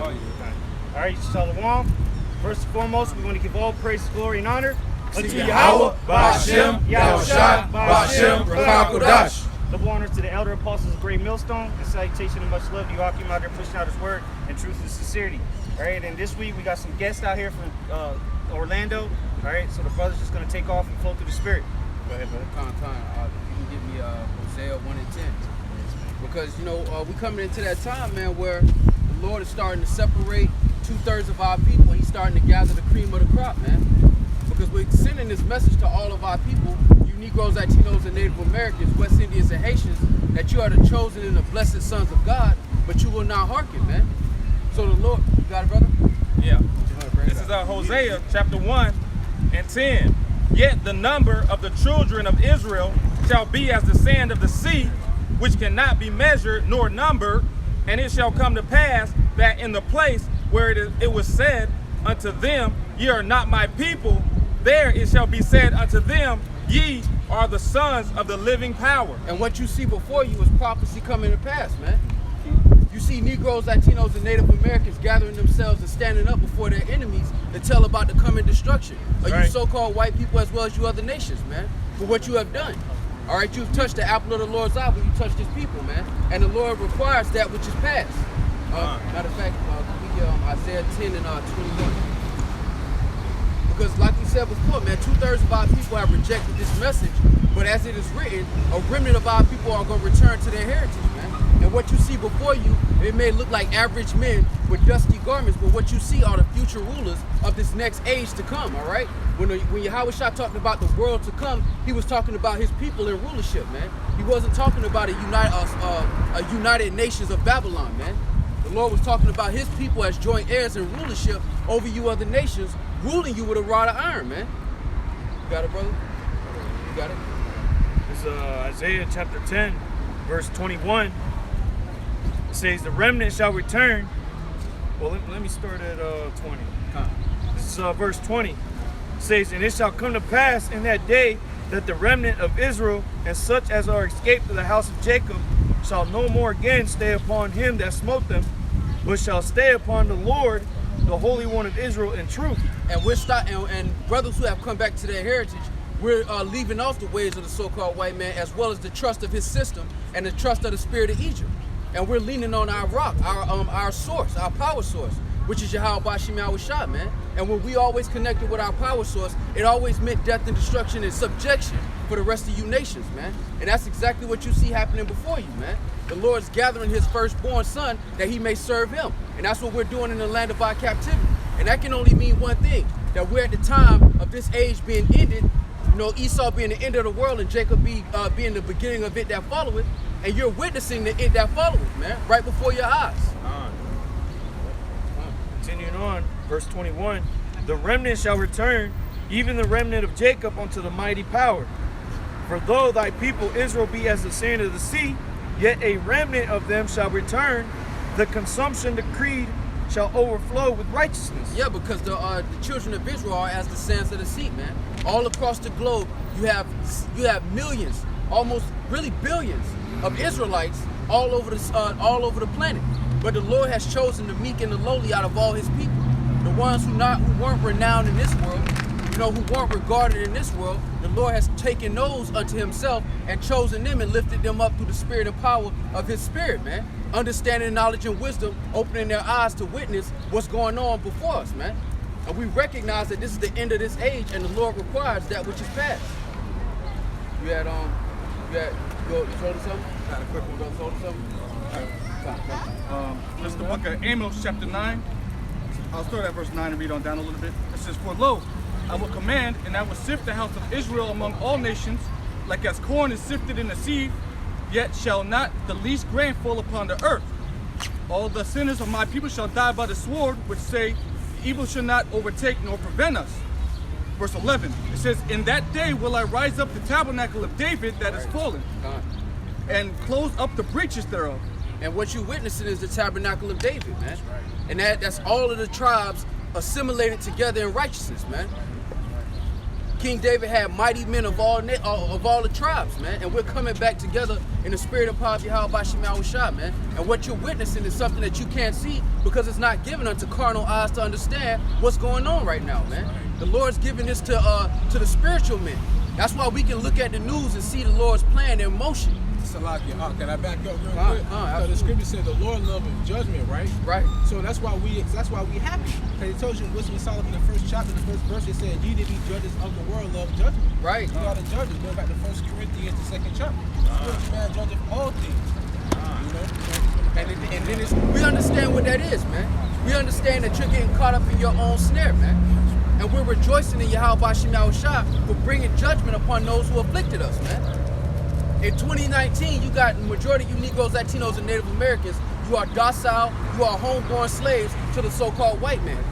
call you. All right, Shalom. First and foremost, we want to give all praise, glory, and honor unto Yahweh, Ba'Shem, Yahushua, Ba'Shem, Rakakodash. Double honors to the elder apostles of Great Millstone, and salutation and much love to you all came out there pushing out his word and truth and sincerity. All right, and this week we got some guests out here from Orlando. All right, so the brother's just going to take off and flow through the spirit. Go ahead, brother. You can give me Hosea 1 and 10. Because, you know, we coming into that time, man, where the Lord is starting to separate 2/3 of our people, and he's starting to gather the cream of the crop, man. Because we're sending this message to all of our people, you Negroes, Latinos, and Native Americans, West Indians, and Haitians, that you are the chosen and the blessed sons of God, but you will not hearken, man. So the Lord, you got it, brother? Yeah. This is Hosea chapter 1 and 10. Yet the number of the children of Israel shall be as the sand of the sea, which cannot be measured nor numbered. And it shall come to pass that in the place where it was said unto them, ye are not my people, there it shall be said unto them, ye are the sons of the living power. And what you see before you is prophecy coming to pass, man. You see Negroes, Latinos, and Native Americans gathering themselves and standing up before their enemies to tell about the coming destruction of you so-called white people as well as you other nations, man, for what you have done. All right, you've touched the apple of the Lord's eye, but you touched his people, man. And the Lord requires that which is past. Matter of fact, Isaiah 10 and 21. Because like we said before, man, 2/3 of our people have rejected this message, but as it is written, a remnant of our people are going to return to their heritage, man. And what you see before you, it may look like average men with dusty garments, but what you see are the future rulers of this next age to come, all right? When Yahushua talked about the world to come, he was talking about his people in rulership, man. He wasn't talking about a united nations of Babylon, man. The Lord was talking about his people as joint heirs in rulership over you other nations, ruling you with a rod of iron, man. You got it, brother? You got it? This is Isaiah chapter 10, verse 21. It says, the remnant shall return. Well, let me start at 20. This is verse 20. It says, and it shall come to pass in that day that the remnant of Israel and such as are escaped to the house of Jacob shall no more again stay upon him that smote them, but shall stay upon the Lord, the Holy One of Israel, in truth. And we're and brothers who have come back to their heritage, we're leaving off the ways of the so-called white man, as well as the trust of his system and the trust of the spirit of Egypt. And we're leaning on our rock, our source, our power source, which is Yahweh Ba'Shem Yahushua, man. And when we always connected with our power source, it always meant death and destruction and subjection for the rest of you nations, man. And that's exactly what you see happening before you, man. The Lord's gathering his firstborn son that he may serve him. And that's what we're doing in the land of our captivity. And that can only mean one thing, that we're at the time of this age being ended, you know, Esau being the end of the world and Jacob being the beginning of it that followeth. And you're witnessing the end that followeth, man, right before your eyes. Continuing on, verse 21, the remnant shall return, even the remnant of Jacob, unto the mighty power. For though thy people Israel be as the sand of the sea, yet a remnant of them shall return. The consumption decreed shall overflow with righteousness. Yeah, because the children of Israel are as the sands of the sea, man. All across the globe, you have millions, almost really billions of Israelites all over the planet. But the Lord has chosen the meek and the lowly out of all his people. The ones who weren't renowned in this world, you know, who weren't regarded in this world, the Lord has taken those unto himself and chosen them and lifted them up through the spirit and power of his spirit, man. Understanding, knowledge, and wisdom, opening their eyes to witness what's going on before us, man. And we recognize that this is the end of this age and the Lord requires that which is past. You told us something? Got a quick one. You told us something? This is the book of Amos, chapter 9. I'll start at verse 9 and read on down a little bit. It says, for lo, I will command, and I will sift the house of Israel among all nations, like as corn is sifted in the sieve, yet shall not the least grain fall upon the earth. All the sinners of my people shall die by the sword, which say, evil shall not overtake nor prevent us. Verse 11, it says, in that day will I rise up the tabernacle of David that is fallen, and close up the breaches thereof. And what you're witnessing is the tabernacle of David, man. And that's all of the tribes assimilated together in righteousness, man. King David had mighty men of all the tribes, man. And we're coming back together in the spirit and power of Yahweh Shema Shah, man. And what you're witnessing is something that you can't see because it's not given unto carnal eyes to understand what's going on right now, man. The Lord's giving this to the spiritual men. That's why we can look at the news and see the Lord's plan in motion. Salakia, can I back up real quick? So the scripture said the Lord loveth judgment, right? Right. So that's why we happy. Because it tells you in Wisdom of Solomon, the first chapter, the first verse, it said, "Ye that be judges of the world love judgment." Right. You gotta judge it. Go back to 1 Corinthians, the 2nd chapter. Spiritual man judgeth all things. You know? And then it's We understand what that is, man. We understand that you're getting caught up in your own snare, man. And we're rejoicing in Yahweh Shema Shah for bringing judgment upon those who afflicted us, man. In 2019, you got the majority of you Negroes, Latinos, and Native Americans. You are docile. You are homeborn slaves to the so-called white man.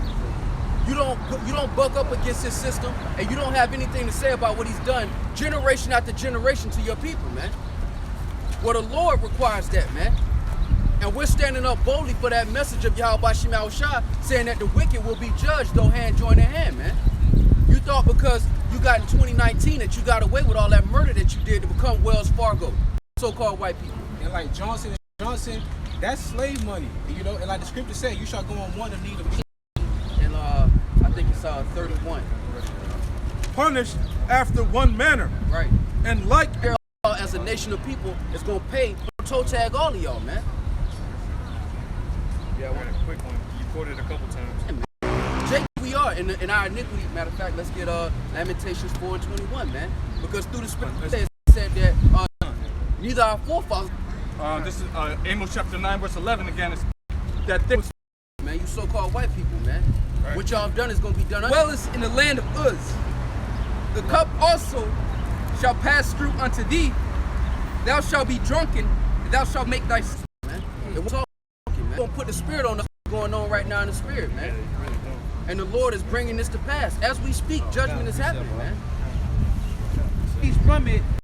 You don't buck up against his system, and you don't have anything to say about what he's done generation after generation to your people, man. Well, the Lord requires that, man. And we're standing up boldly for that message of Yahweh Shema Shah, saying that the wicked will be judged, though hand join in hand, man. You thought because you got in 2019 that you got away with all that murder that you did to become Wells Fargo, so-called white people. and like Johnson, that's slave money. You know, and like the scripture said, you shall go on one and need of me. And I think it's 31. Punished after one manner. Right. And like As a nation of people, is gonna pay toe tag all of y'all, man. Yeah, I want a quick one. You quoted a couple times. Jake, we are in our iniquity. Matter of fact, let's get Lamentations 4:21, man. Because through the scripture it said that neither our forefathers. this is Amos chapter 9 verse 11 again. It's that they Man, you so-called white people, man. Right. What y'all have done is gonna be done. Well is in the land of Uz. The cup also shall pass through unto thee. Thou shalt be drunken, and thou shalt make thy man. And we're talking, man. We're gonna put the spirit on us going on right now in the spirit, man. And the Lord is bringing this to pass. As we speak, judgment is happening, man. from it